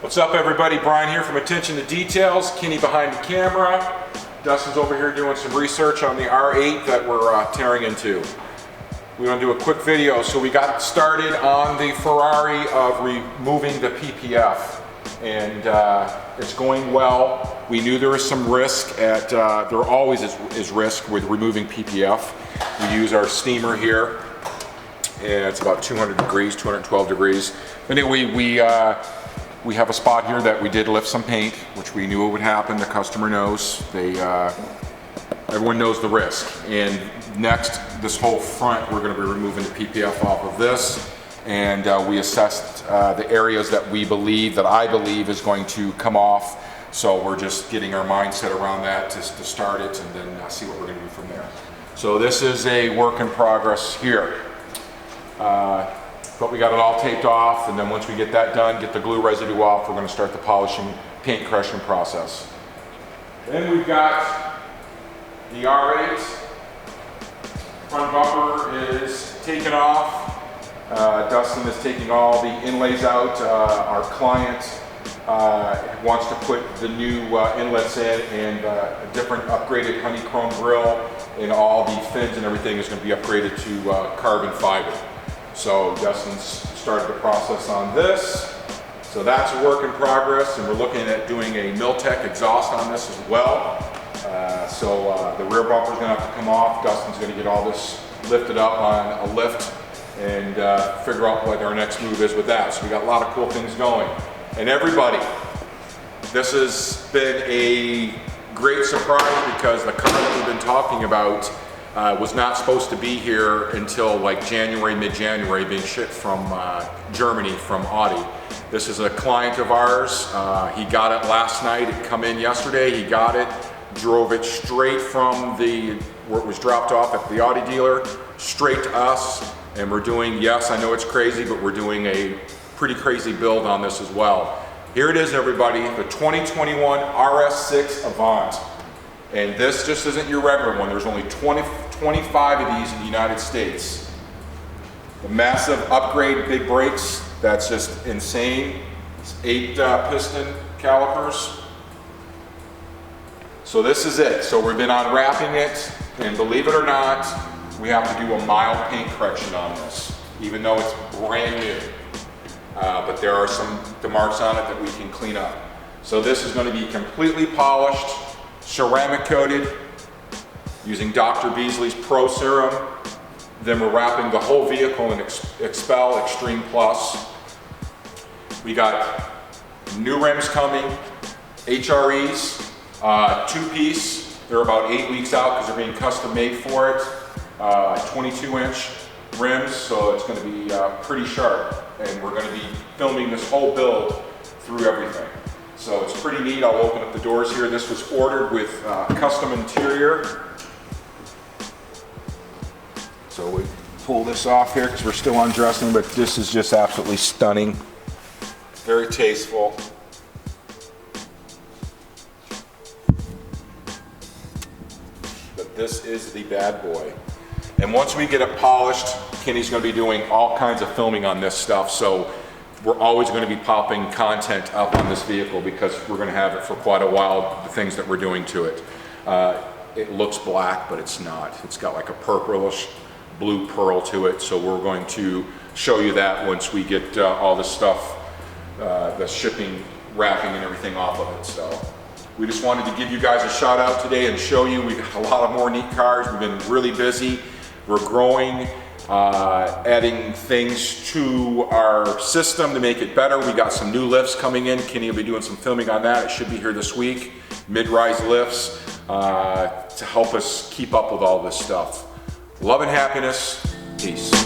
What's up everybody, Brian here from Attention to Details, Kenny behind the camera. Dustin's over here doing some research on the R8 that we're tearing into. We want to do a quick video. So we got started on the Ferrari of removing the PPF, and it's going well. We knew there was some risk at, there always is risk with removing PPF. We use our steamer here, and it's about 200 degrees, 212 degrees. Anyway, we have a spot here that we did lift some paint, which we knew it would happen. The customer knows. Everyone knows the risk. And next, this whole front, we're going to be removing the PPF off of this. And we assessed the areas that I believe is going to come off. So we're just getting our mindset around that to start it, and then see what we're going to do from there. So this is a work in progress here. But we got it all taped off, and then once we get that done, get the glue residue off, we're going to start the polishing, paint crushing process. Then we've got the R8. Front bumper is taken off. Dustin is taking all the inlays out. Our client wants to put the new inlets in, and a different upgraded honeycomb grill, and all the fins and everything is going to be upgraded to carbon fiber. So Dustin's started the process on this. So that's a work in progress, and we're looking at doing a Miltech exhaust on this as well. The rear bumper is going to have to come off. Dustin's going to get all this lifted up on a lift and figure out what our next move is with that. So we got a lot of cool things going. And everybody, this has been a great surprise, because the car that we've been talking about was not supposed to be here until like January, mid-January, being shipped from Germany from Audi. This is a client of ours. He got it last night. It come in yesterday. He got it, drove it straight from where it was dropped off at the Audi dealer, straight to us. And we're doing, yes, I know it's crazy, but we're doing a pretty crazy build on this as well. Here it is, everybody, the 2021 RS6 Avant. And this just isn't your regular one. There's only 25 of these in the United States. The massive upgrade, big brakes, that's just insane. It's 8 piston calipers. So this is it. So we've been unwrapping it, and believe it or not, we have to do a mild paint correction on this, even though it's brand new. But there are some marks on it that we can clean up. So this is going to be completely polished, ceramic coated, using Dr. Beasley's Pro Serum. Then we're wrapping the whole vehicle in Expel Extreme Plus. We got new rims coming, HREs, 2-piece. They're about 8 weeks out because they're being custom made for it. 22-inch rims, so it's going to be pretty sharp. And we're going to be filming this whole build through everything. So it's pretty neat. I'll open up the doors here. This was ordered with custom interior. So we pull this off here because we're still undressing, but this is just absolutely stunning. Very tasteful. But this is the bad boy. And once we get it polished, Kenny's going to be doing all kinds of filming on this stuff. So we're always going to be popping content up on this vehicle, because we're going to have it for quite a while, the things that we're doing to it. It looks black, but it's not. It's got like a purplish blue pearl to it. So we're going to show you that once we get all this stuff, the shipping, wrapping, and everything off of it. So we just wanted to give you guys a shout out today and show you we got a lot of more neat cars. We've been really busy. We're growing, adding things to our system to make it better. We got some new lifts coming in. Kenny will be doing some filming on that. It should be here this week. Mid-rise lifts to help us keep up with all this stuff. Love and happiness. Peace.